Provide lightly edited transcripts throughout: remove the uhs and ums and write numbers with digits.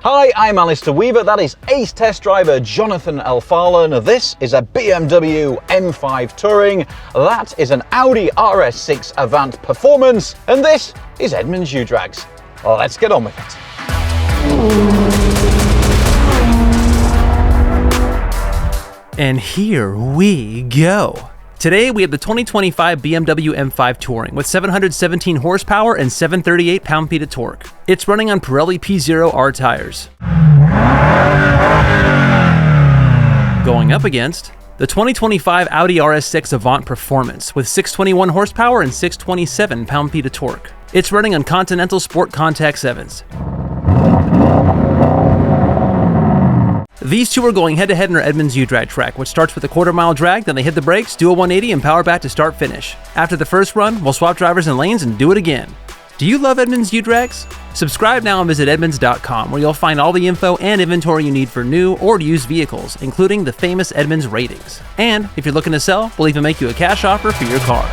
Hi, I'm Alistair Weaver, that is ace test driver Jonathan Elfarlon. This is a BMW M5 Touring, that is an Audi RS6 Avant Performance, and this is Edmunds U-Drags. Let's get on with it. And here we go. Today we have the 2025 BMW M5 Touring with 717 horsepower and 738 pound-feet of torque. It's running on Pirelli P0R tires. Going up against the 2025 Audi RS6 Avant Performance with 621 horsepower and 627 pound-feet of torque. It's running on Continental Sport Contact 7s. These two are going head-to-head in our Edmunds U-Drag track, which starts with a quarter-mile drag, then they hit the brakes, do a 180, and power back to start-finish. After the first run, we'll swap drivers and lanes and do it again. Do you love Edmunds U-Drags? Subscribe now and visit Edmunds.com, where you'll find all the info and inventory you need for new or used vehicles, including the famous Edmunds ratings. And if you're looking to sell, we'll even make you a cash offer for your car.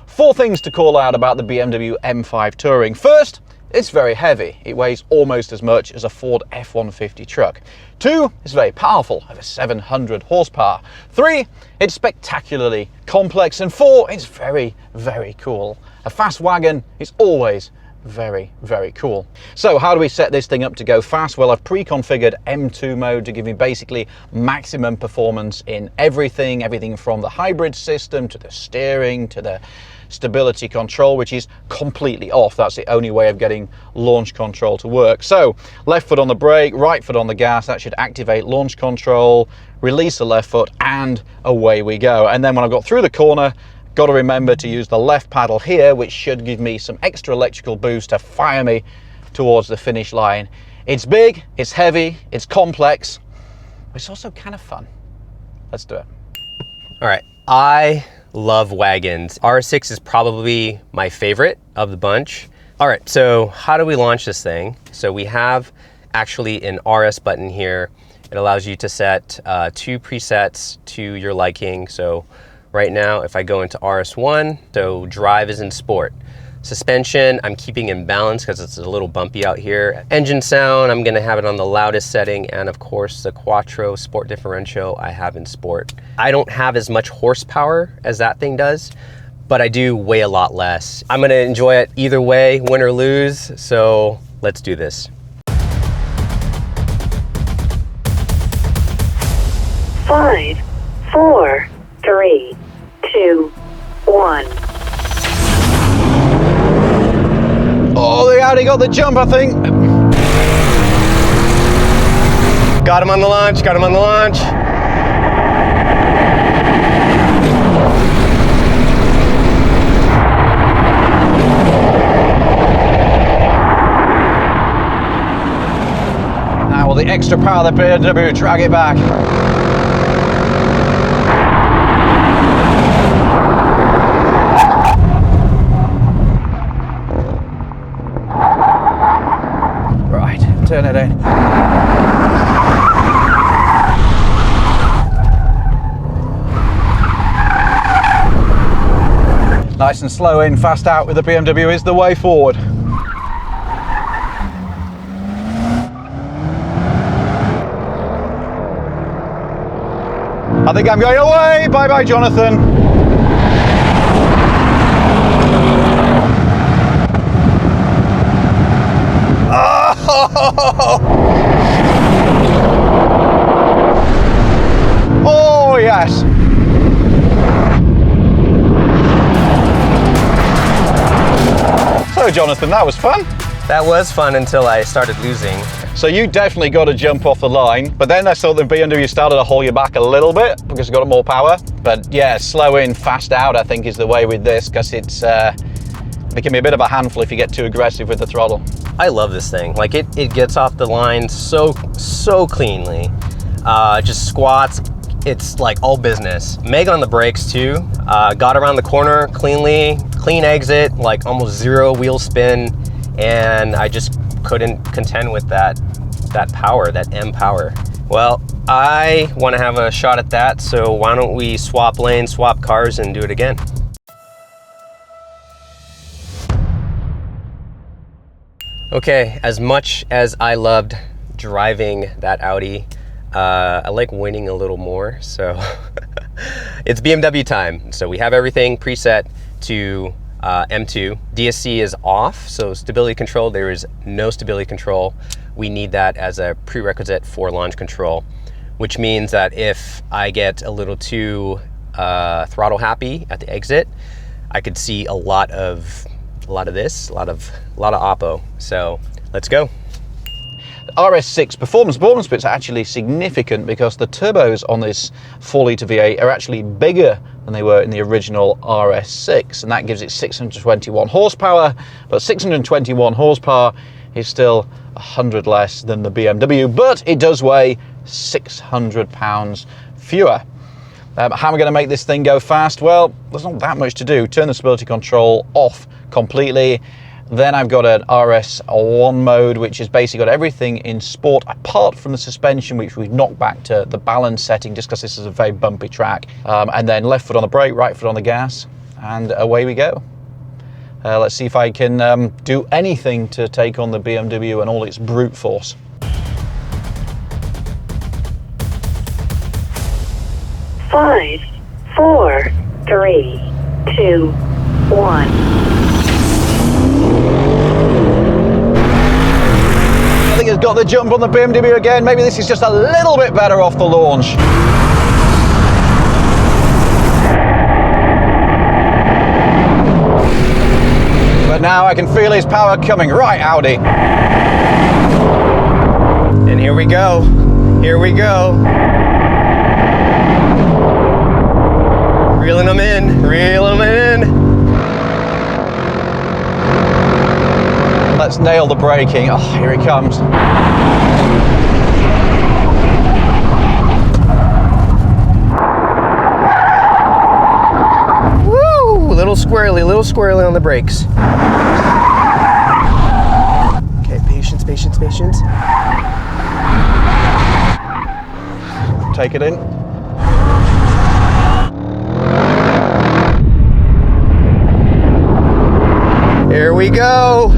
4 things to call out about the BMW M5 Touring. First, it's very heavy. It weighs almost as much as a Ford F-150 truck. 2, it's very powerful, over 700 horsepower. 3, it's spectacularly complex. And 4, it's very, very cool. A fast wagon is always very, very cool. So how do we set this thing up to go fast? Well, I've pre-configured M2 mode to give me basically maximum performance in everything from the hybrid system to the steering to the stability control, which is completely off. That's the only way of getting launch control to work. So left foot on the brake, right foot on the gas, that should activate launch control, release the left foot, and away we go. And then when I've got through the corner, got to remember to use the left paddle here, which should give me some extra electrical boost to fire me towards the finish line. It's big, it's heavy, it's complex, but it's also kind of fun. Let's do it. All right, I love wagons. RS6 is probably my favorite of the bunch. All right, so how do we launch this thing? So we have actually an RS button here. It allows you to set 2 presets to your liking. So right now, if I go into RS1, so drive is in sport. Suspension, I'm keeping in balance because it's a little bumpy out here. Engine sound, I'm gonna have it on the loudest setting. And of course, the Quattro Sport Differential I have in sport. I don't have as much horsepower as that thing does, but I do weigh a lot less. I'm gonna enjoy it either way, win or lose. So let's do this. 5, 4, 3, 2, 1. Oh, they already got the jump, I think. Got him on the launch, got him on the launch. Now will the extra power of the BMW drag it back? Turn it in. Nice and slow in, fast out with the BMW is the way forward. I think I'm going away. Bye bye, Jonathan. Oh yes. So Jonathan, that was fun. That was fun until I started losing. So you definitely got to jump off the line, but then I saw the BMW started to hold you back a little bit because it's got more power. But yeah, slow in, fast out, I think is the way with this, because it can be a bit of a handful if you get too aggressive with the throttle. I love this thing. Like it gets off the line so cleanly. Just squats. It's like all business. Mega on the brakes too. Got around the corner cleanly, clean exit, like almost 0 wheel spin, and I just couldn't contend with that power, that M power. Well, I want to have a shot at that, so why don't we swap lanes, swap cars, and do it again. Okay, as much as I loved driving that Audi, I like winning a little more, so it's BMW time. So we have everything preset to M2. DSC is off, so stability control, there is no stability control. We need that as a prerequisite for launch control, which means that if I get a little too throttle happy at the exit, I could see a lot of oppo. So let's go. RS6 performance bits are actually significant because the turbos on this 4-litre V8 are actually bigger than they were in the original RS6, and that gives it 621 horsepower, but 621 horsepower is still 100 less than the BMW, but it does weigh 600 pounds fewer. How am I going to make this thing go fast? Well, there's not that much to do. Turn the stability control off completely. Then I've got an RS1 mode, which has basically got everything in sport, apart from the suspension, which we've knocked back to the balance setting, just because this is a very bumpy track. And then left foot on the brake, right foot on the gas, and away we go. Let's see if I can do anything to take on the BMW and all its brute force. Five, four, three, two, one. I think it's got the jump on the BMW again. Maybe this is just a little bit better off the launch. But now I can feel his power coming. Right, Audi. And here we go. Here we go. Reeling them in. Reeling them in. Let's nail the braking. Oh, here he comes. Woo! Little squirrely on the brakes. Okay, patience, patience, patience. Take it in. Here we go.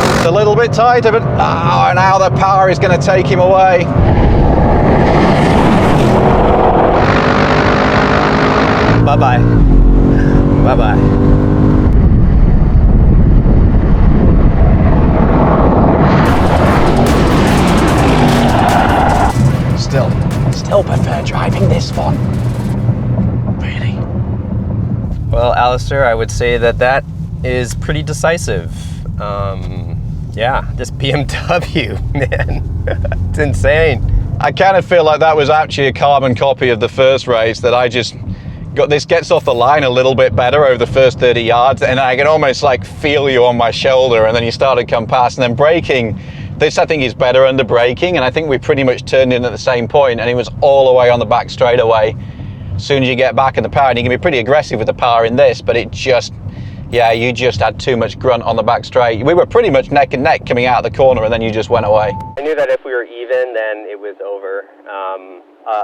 It's a little bit tighter, but now the power is going to take him away. Bye-bye. Bye-bye. Still prefer driving this one. Really? Well, Alistair, I would say that is pretty decisive. Yeah, this BMW, man, it's insane. I kind of feel like that was actually a carbon copy of the first race, that I just got this gets off the line a little bit better over the first 30 yards, and I can almost like feel you on my shoulder, and then you start to come past, and then braking. This, I think, is better under braking, and I think we pretty much turned in at the same point, and he was all the way on the back straightaway. As soon as you get back in the power, and you can be pretty aggressive with the power in this, but it just, yeah, you just had too much grunt on the back straight. We were pretty much neck and neck coming out of the corner, and then you just went away. I knew that if we were even, then it was over.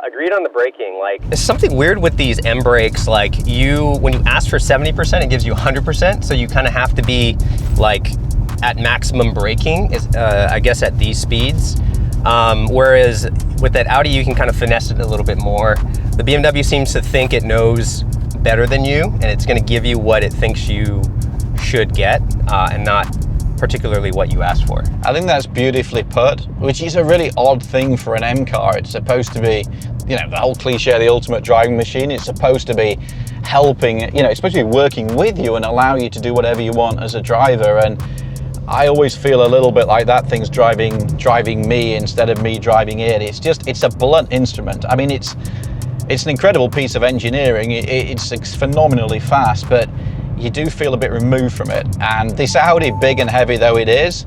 Agreed on the braking. Like, there's something weird with these M brakes. Like, when you ask for 70%, it gives you 100%, so you kind of have to be like at maximum braking, I guess, at these speeds. Whereas with that Audi, you can kind of finesse it a little bit more. The BMW seems to think it knows better than you, and it's going to give you what it thinks you should get, and not particularly what you asked for. I think that's beautifully put, which is a really odd thing for an M car. It's supposed to be, you know, the whole cliche, the ultimate driving machine. It's supposed to be helping, you know, it's supposed to be working with you and allow you to do whatever you want as a driver. And I always feel a little bit like that thing's driving me instead of me driving it. It's a blunt instrument. I mean, it's an incredible piece of engineering. It's phenomenally fast, but you do feel a bit removed from it. And this Audi, big and heavy though it is,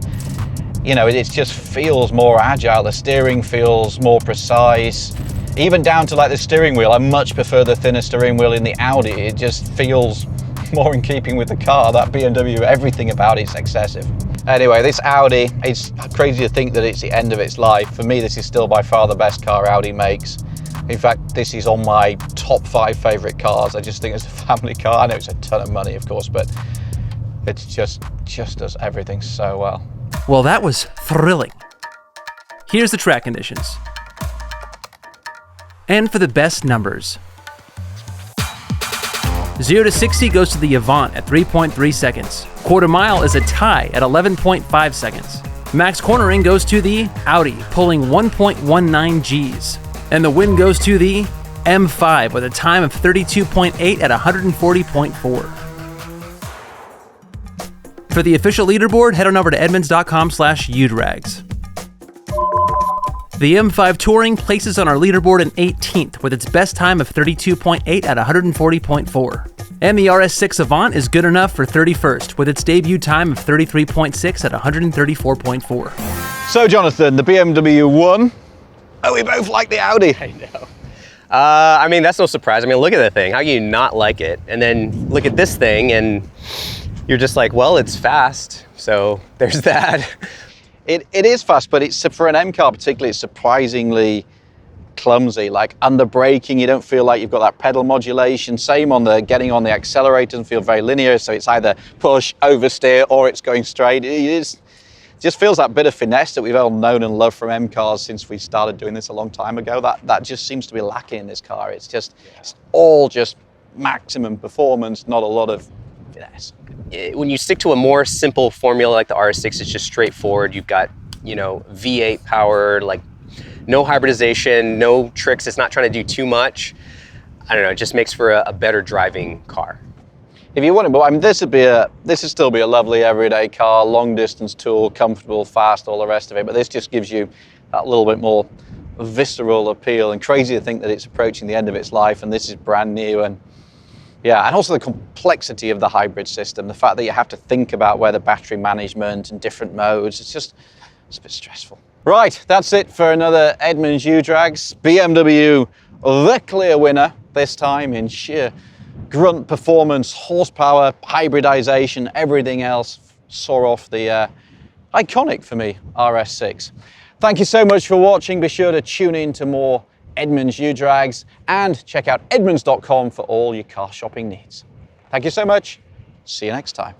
you know, it just feels more agile. The steering feels more precise. Even down to like the steering wheel, I much prefer the thinner steering wheel in the Audi. It just feels more in keeping with the car. That BMW, everything about it's excessive. Anyway, this Audi, it's crazy to think that it's the end of its life. For me, this is still by far the best car Audi makes. In fact, this is on my top 5 favorite cars. I just think it's a family car. I know it's a ton of money, of course, but it just does everything so well. Well, that was thrilling. Here's the track conditions. And for the best numbers. 0 to 60 goes to the Avant at 3.3 seconds. Quarter mile is a tie at 11.5 seconds. Max cornering goes to the Audi, pulling 1.19 Gs. And the win goes to the M5 with a time of 32.8 at 140.4. For the official leaderboard, head on over to edmunds.com/U-Drags. The M5 Touring places on our leaderboard in 18th with its best time of 32.8 at 140.4. And the RS6 Avant is good enough for 31st with its debut time of 33.6 at 134.4. So Jonathan, the BMW won. Oh, we both like the Audi. I know. I mean, that's no surprise. I mean, look at the thing. How can you not like it? And then look at this thing and you're just like, well, it's fast. So there's that. It is fast, but it's, for an M car particularly, it's surprisingly clumsy. Like under braking, you don't feel like you've got that pedal modulation. Same on the getting on the accelerator, doesn't feel very linear. So it's either push, oversteer, or it's going straight. It just feels that bit of finesse that we've all known and loved from M cars since we started doing this a long time ago. That just seems to be lacking in this car. It's all just maximum performance, not a lot of finesse. When you stick to a more simple formula like the RS6, it's just straightforward. You've got, V8 power, like no hybridization, no tricks. It's not trying to do too much. I don't know, it just makes for a better driving car. If you want it, but I mean, this would still be a lovely everyday car, long distance tool, comfortable, fast, all the rest of it. But this just gives you that little bit more visceral appeal, and crazy to think that it's approaching the end of its life and this is brand new. And yeah, and also the complexity of the hybrid system, the fact that you have to think about where the battery management and different modes, it's a bit stressful. Right, that's it for another Edmunds U-Drags. BMW, the clear winner, this time in sheer grunt performance, horsepower, hybridization, everything else saw off the iconic, for me, RS6. Thank you so much for watching. Be sure to tune in to more Edmunds U-Drags and check out edmunds.com for all your car shopping needs. Thank you so much. See you next time.